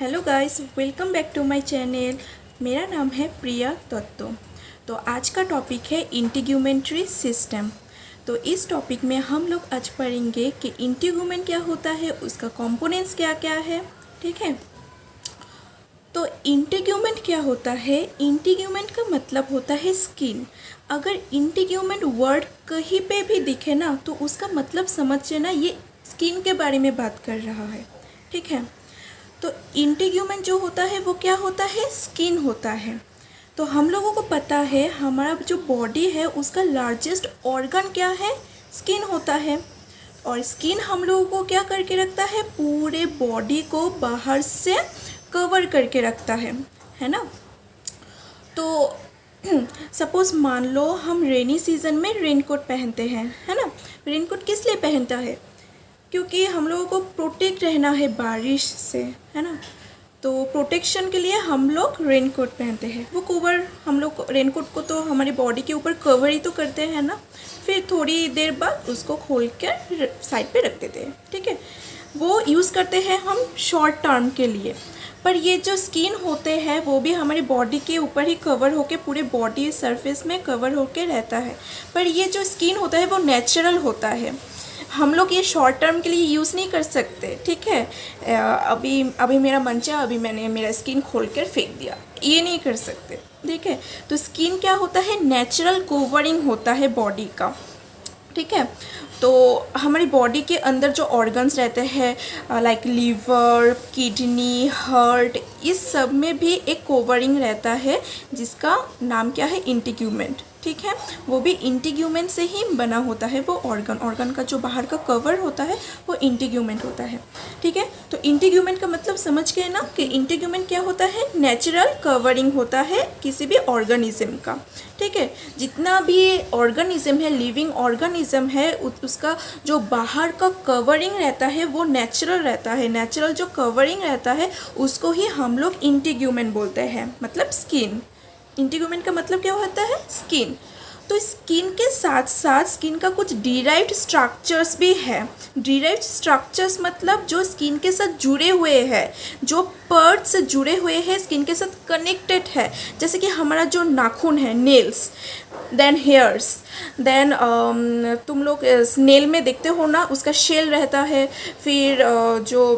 Hello guys, welcome back to my channel. मेरा नाम है प्रिया दत्तो। तो आज का टॉपिक है इंटीग्यूमेंट्री सिस्टम। तो इस टॉपिक में हम लोग आज पढ़ेंगे कि इंटीग्यूमेंट क्या होता है, उसका कंपोनेंट्स क्या क्या है। ठीक है, तो इंटीग्यूमेंट क्या होता है? इंटीग्यूमेंट का मतलब होता है स्किन। अगर इंटीग्यूमेंट वर्ड कहीं पे भी दिखे ना तो उसका मतलब समझ लेना ये स्किन के बारे में बात कर रहा है। ठीक है, तो इंटीग्यूमेंट जो होता है वो क्या होता है? स्किन होता है। तो हम लोगों को पता है हमारा जो बॉडी है उसका लार्जेस्ट ऑर्गन क्या है? स्किन होता है। और स्किन हम लोगों को क्या करके रखता है? पूरे बॉडी को बाहर से कवर करके रखता है ना। तो सपोज़ मान लो हम रेनी सीज़न में रेनकोट पहनते हैं, है ना। रेनकोट किस लिए पहनता है? क्योंकि हम लोगों को प्रोटेक्ट रहना है बारिश से, है ना। तो प्रोटेक्शन के लिए हम लोग रेनकोट पहनते हैं। वो कवर हम लोग रेनकोट को तो हमारी बॉडी के ऊपर कवर ही तो करते हैं ना, फिर थोड़ी देर बाद उसको खोल कर साइड पे रख देते हैं। ठीक है, वो यूज़ करते हैं हम शॉर्ट टर्म के लिए। पर ये जो स्किन होते हैं वो भी हमारी बॉडी के ऊपर ही कवर होके पूरे बॉडी सरफेस में कवर होके रहता है। पर ये जो स्किन होता है वो नेचुरल होता है, हम लोग ये शॉर्ट टर्म के लिए यूज़ नहीं कर सकते। ठीक है, अभी अभी मेरा मन चाहा, अभी मैंने मेरा स्किन खोल कर फेंक दिया, ये नहीं कर सकते। ठीक है, तो स्किन क्या होता है? नेचुरल कवरिंग होता है बॉडी का। ठीक है, तो हमारी बॉडी के अंदर जो ऑर्गन्स रहते हैं लाइक लीवर, किडनी, हार्ट, इस सब में भी एक कवरिंग रहता है जिसका नाम क्या है? इंटीग्यूमेंट। ठीक है, वो भी इंटीग्यूमेंट से ही बना होता है। वो ऑर्गन का जो बाहर का कवर होता है वो इंटीग्यूमेंट होता है। ठीक है, तो इंटीग्यूमेंट का मतलब समझ गए ना कि इंटीग्यूमेंट क्या होता है? नेचुरल कवरिंग होता है किसी भी ऑर्गेनिज्म का। ठीक है, जितना भी ऑर्गेनिज्म है, लिविंग ऑर्गेनिज्म है, उसका जो बाहर का कवरिंग रहता है वो नेचुरल रहता है। नेचुरल जो कवरिंग रहता है उसको ही हम लोग इंटीग्यूमेंट बोलते हैं, मतलब स्किन। इंटीग्यूमेंट का मतलब क्या होता है? स्किन। तो स्किन के साथ साथ स्किन का कुछ डिराइव्ड स्ट्रक्चर्स भी है। डिराइव्ड स्ट्रक्चर्स मतलब जो स्किन के साथ जुड़े हुए हैं, जो पार्ट से जुड़े हुए हैं, स्किन के साथ कनेक्टेड है। जैसे कि हमारा जो नाखून है, नेल्स, देन हेयर्स, देन तुम लोग स्नेल में देखते हो ना, उसका शेल रहता है। फिर जो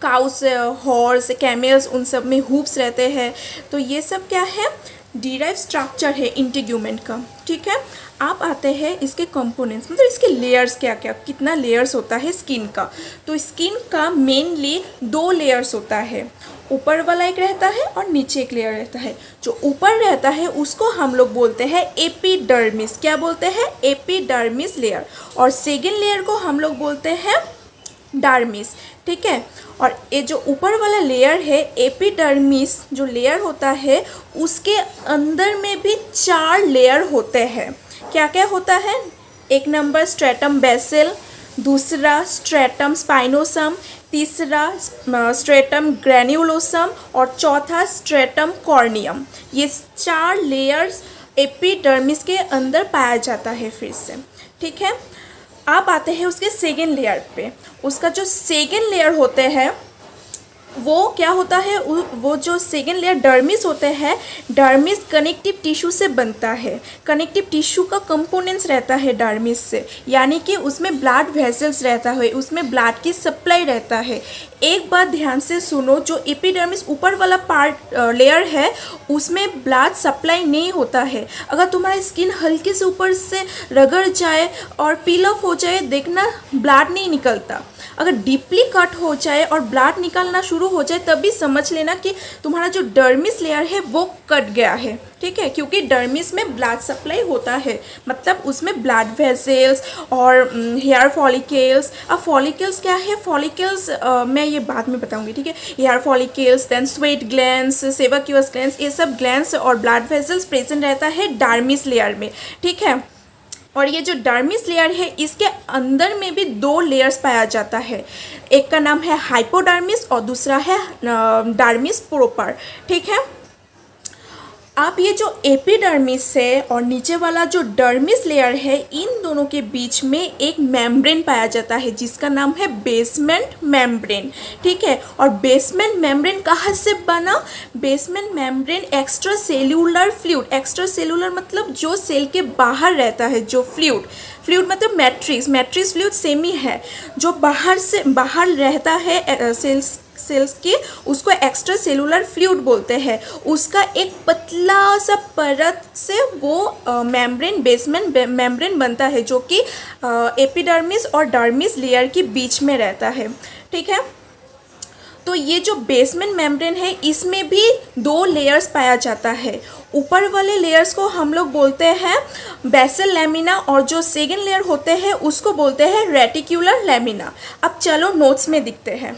काउस, हॉर्स, कैमल्स, उन सब में हुप्स रहते हैं। तो ये सब क्या है? डिराइव स्ट्रक्चर है इंटीग्यूमेंट का। ठीक है, आप आते हैं इसके कंपोनेंट्स, मतलब इसके लेयर्स क्या क्या, कितना लेयर्स होता है स्किन का। तो स्किन का मेनली 2 लेयर्स होता है। ऊपर वाला एक रहता है और नीचे एक लेयर रहता है। जो ऊपर रहता है उसको हम लोग बोलते हैं एपिडर्मिस। क्या बोलते हैं? Epidermis layer. और सेकेंड लेयर को हम लोग बोलते हैं डर्मिस। ठीक है, और ये जो ऊपर वाला लेयर है, एपिडर्मिस जो लेयर होता है, उसके अंदर में भी 4 लेयर होते हैं। क्या क्या होता है? एक नंबर स्ट्रेटम बेसिल, दूसरा स्ट्रेटम स्पाइनोसम, तीसरा स्ट्रेटम ग्रैन्युलोसम और चौथा स्ट्रेटम कॉर्नियम। ये 4 लेयर्स एपिडर्मिस के अंदर पाया जाता है फिर से। ठीक है, आप आते हैं उसके सेकेंड लेयर पे। उसका जो सेकेंड लेयर होते हैं वो क्या होता है? वो जो सेकेंड लेयर डर्मिस होते हैं, डर्मिस कनेक्टिव टिश्यू से बनता है। कनेक्टिव टिश्यू का कंपोनेंट्स रहता है डर्मिस से, यानी कि उसमें ब्लड वेसल्स रहता है, उसमें ब्लड की सप्लाई रहता है। एक बात ध्यान से सुनो, जो एपिडर्मिस ऊपर वाला पार्ट लेयर है उसमें ब्लड सप्लाई नहीं होता है। अगर तुम्हारा स्किन हल्के से ऊपर से रगड़ जाए और पील ऑफ हो जाए, देखना ब्लड नहीं निकलता। अगर डीपली कट हो जाए और ब्लड निकलना शुरू हो जाए तभी समझ लेना कि तुम्हारा जो डर्मिस लेयर है वो कट गया है। ठीक है, क्योंकि डर्मिस में ब्लड सप्लाई होता है, मतलब उसमें ब्लड वेसल्स और हेयर फॉलिकल्स। अब फॉलिकल्स क्या है? फॉलिकल्स मैं ये बाद में बताऊंगी। ठीक है, hair follicles, then sweat glands, sebaceous glands, ये सब ग्लैंड्स और ब्लड वेसल्स प्रेजेंट रहता है डर्मिस लेयर में। ठीक है, और ये जो डर्मिस लेयर है इसके अंदर में भी 2 लेयर्स पाया जाता है। एक का नाम है हाइपोडर्मिस और दूसरा है डर्मिस प्रोपर। ठीक है, आप ये जो एपिडर्मिस है और नीचे वाला जो डर्मिस लेयर है, इन दोनों के बीच में एक मेम्ब्रेन पाया जाता है जिसका नाम है बेसमेंट मेम्ब्रेन। ठीक है, और बेसमेंट मेम्ब्रेन कहाँ से बना? Basement membrane extra cellular fluid, extra cellular मतलब जो सेल के बाहर रहता है, जो फ्लूइड मतलब मैट्रिक्स फ्लूइड सेम ही है, जो बाहर रहता है सेल्स के, उसको एक्स्ट्रा सेलुलर फ्लूइड बोलते हैं। उसका एक पतला सा परत से वो मेम्ब्रेन, बेसमेंट मेम्ब्रेन बनता है, जो कि एपिडर्मिस और डर्मिस लेयर के बीच में रहता है। ठीक है, तो ये जो बेसमेंट मेम्ब्रेन है, इसमें भी 2 लेयर्स पाया जाता है। ऊपर वाले लेयर्स को हम लोग बोलते हैं बेसल लैमिना, और जो सेकेंड लेयर होते हैं उसको बोलते हैं रेटिक्युलर लैमिना। अब चलो नोट्स में दिखते हैं।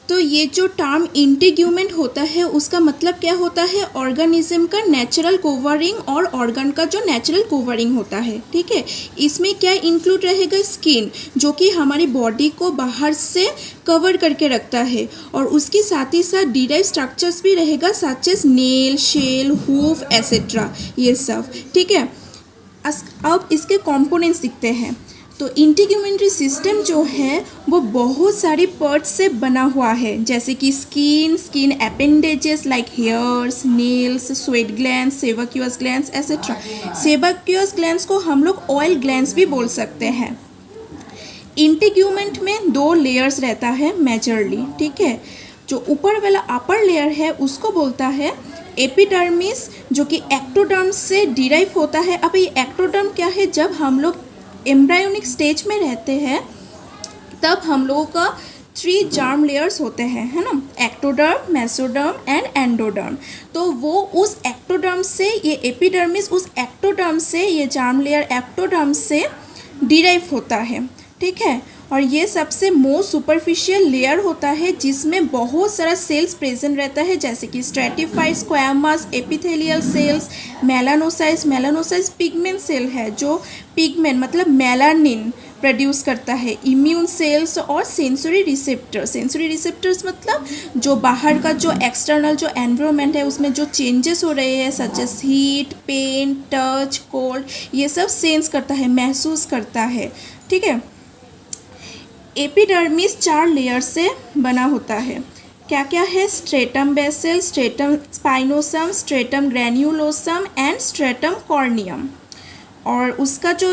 तो ये जो टर्म इंटीग्यूमेंट होता है, उसका मतलब क्या होता है? ऑर्गेनिज्म का नेचुरल कवरिंग और ऑर्गन का जो नेचुरल कवरिंग होता है। ठीक है, इसमें क्या इंक्लूड रहेगा? स्किन, जो कि हमारी बॉडी को बाहर से कवर करके रखता है, और उसके साथ ही साथ डिराइव स्ट्रक्चर्स भी रहेगा, such as nail, shell, hoof et cetera, ये सब। ठीक है, अब इसके कंपोनेंट्स दिखते हैं। तो इंटीग्यूमेंट्री सिस्टम जो है वो बहुत सारी पार्ट्स से बना हुआ है, जैसे कि skin appendages like hairs, nails, sweat glands, sebaceous glands etcetera. Sebaceous glands को हम लोग ऑयल ग्लैंड्स भी बोल सकते हैं। इंटीग्यूमेंट में 2 लेयर्स रहता है मेजरली। ठीक है, जो ऊपर वाला अपर लेयर है उसको बोलता है एपिडर्मिस, जो कि एक्टोडर्म से डिराइव होता है। अब ये एक्टोडर्म क्या है? जब हम लोग एम्ब्रायोनिक स्टेज में रहते हैं तब हम लोगों का 3 जर्म लेयर्स होते हैं, है ना, एक्टोडर्म, मेसोडर्म एंड एंडोडर्म। तो वो उस एक्टोडर्म से, ये एपिडर्मिस उस एक्टोडर्म से, ये जर्म लेयर एक्टोडर्म से डिराइव होता है। ठीक है, और ये सबसे मोस्ट सुपरफिशियल लेयर होता है जिसमें बहुत सारा सेल्स प्रेजेंट रहता है, जैसे कि stratified squamous, epithelial cells, melanocytes pigment cell है जो पिगमेंट मतलब मेलानिन प्रोड्यूस करता है, इम्यून सेल्स और सेंसरी रिसेप्टर्स मतलब जो बाहर का जो एक्सटर्नल जो एनवायरनमेंट है उसमें जो चेंजेस हो रहे हैं, such as heat, pain, touch, cold, ये सब सेंस करता है, महसूस करता है। ठीक है, एपिडर्मिस 4 लेयर से बना होता है। क्या क्या है? Stratum basale, stratum spinosum, stratum granulosum and stratum corneum. और उसका जो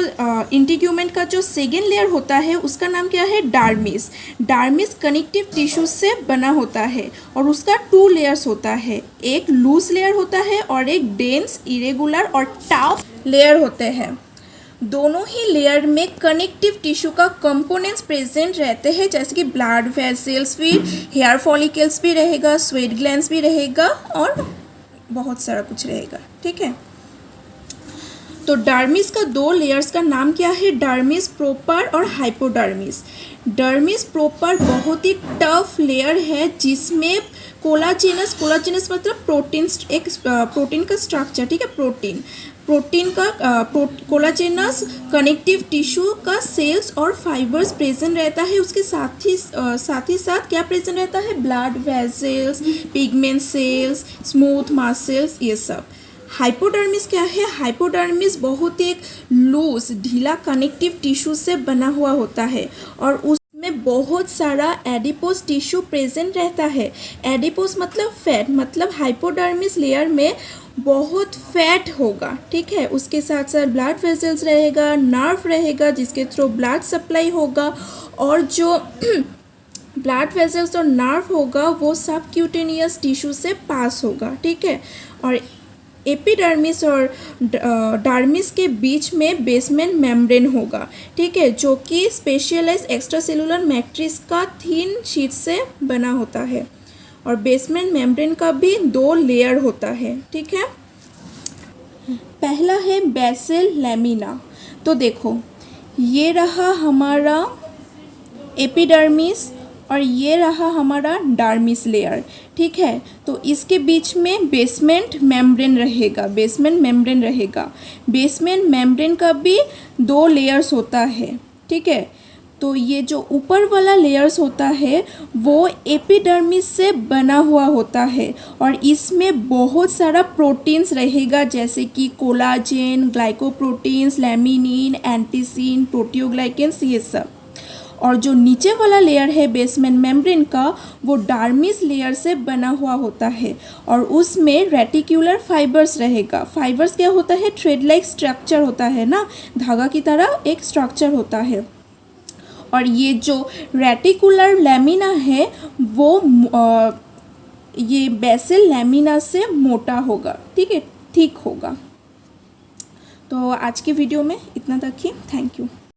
इंटीग्यूमेंट का जो सेकेंड लेयर होता है उसका नाम क्या है? डार्मिस कनेक्टिव टिश्यू से बना होता है, और उसका 2 लेयर्स होता है, एक लूज लेयर होता है और एक डेंस, इरेगुलर और टफ लेयर होते हैं। दोनों ही लेयर में कनेक्टिव टिश्यू का कंपोनेंट्स प्रेजेंट रहते हैं, जैसे कि ब्लड वेसल्स भी, हेयर फॉलिकल्स भी रहेगा, स्वेट ग्लैंड्स भी रहेगा और बहुत सारा कुछ रहेगा। ठीक है, तो डर्मिस का 2 लेयर्स का नाम क्या है? डर्मिस प्रोपर और हाइपोडर्मिस। डर्मिस प्रोपर बहुत ही टफ लेयर है जिसमें कोलाजेनस मतलब प्रोटीन, एक प्रोटीन का स्ट्रक्चर, ठीक है, प्रोटीन का कोलाजेनस कनेक्टिव टिश्यू का सेल्स और फाइबर्स प्रेजेंट रहता है। उसके साथ ही साथ क्या प्रेजेंट रहता है? Blood vessels, pigment cells, smooth muscles, ये सब। हाइपोडर्मिस क्या है? हाइपोडर्मिस बहुत एक लूज, ढीला कनेक्टिव टिश्यू से बना हुआ होता है और उसमें बहुत सारा एडिपोज टिश्यू प्रेजेंट रहता है। एडिपोज मतलब फैट, मतलब हाइपोडर्मिस लेयर में बहुत फैट होगा। ठीक है, उसके साथ साथ ब्लड वेसल्स रहेगा, नर्व रहेगा जिसके थ्रू ब्लड सप्लाई होगा, और जो ब्लड वेसल्स और नर्व होगा वो सब क्यूटेनियस टिश्यू से पास होगा। ठीक है, और एपिडर्मिस और डर्मिस के बीच में बेसमेंट मेम्ब्रेन होगा। ठीक है, जो कि स्पेशलाइज्ड एक्स्ट्रासेलुलर मैट्रिक्स का थिन शीट से बना होता है, और बेसमेंट मेम्ब्रेन का भी 2 लेयर होता है। ठीक है, पहला है बेसल लैमिना। तो देखो, ये रहा हमारा एपिडर्मिस और ये रहा हमारा डर्मिस लेयर। ठीक है, तो इसके बीच में बेसमेंट मेम्ब्रेन रहेगा। बेसमेंट मेम्ब्रेन का भी 2 लेयर्स होता है। ठीक है, तो ये जो ऊपर वाला लेयर्स होता है वो एपिडर्मिस से बना हुआ होता है और इसमें बहुत सारा प्रोटीन्स रहेगा, जैसे कि कोलाजेन, ग्लाइकोप्रोटीन्स, लैमिनिन, एंटीसिन, प्रोटियोग्लाइकेंस, ये सब। और जो नीचे वाला लेयर है बेसमेंट मेम्ब्रेन का, वो डार्मिस लेयर से बना हुआ होता है और उसमें रेटिकुलर फाइबर्स रहेगा। फाइबर्स क्या होता है? थ्रेड लाइक स्ट्रक्चर होता है ना, धागा की तरह एक स्ट्रक्चर होता है। और ये जो रेटिकुलर लैमिना है वो ये बेसल लैमिना से मोटा होगा, ठीक है, थिक होगा। तो आज के वीडियो में इतना तक ही। Thank you.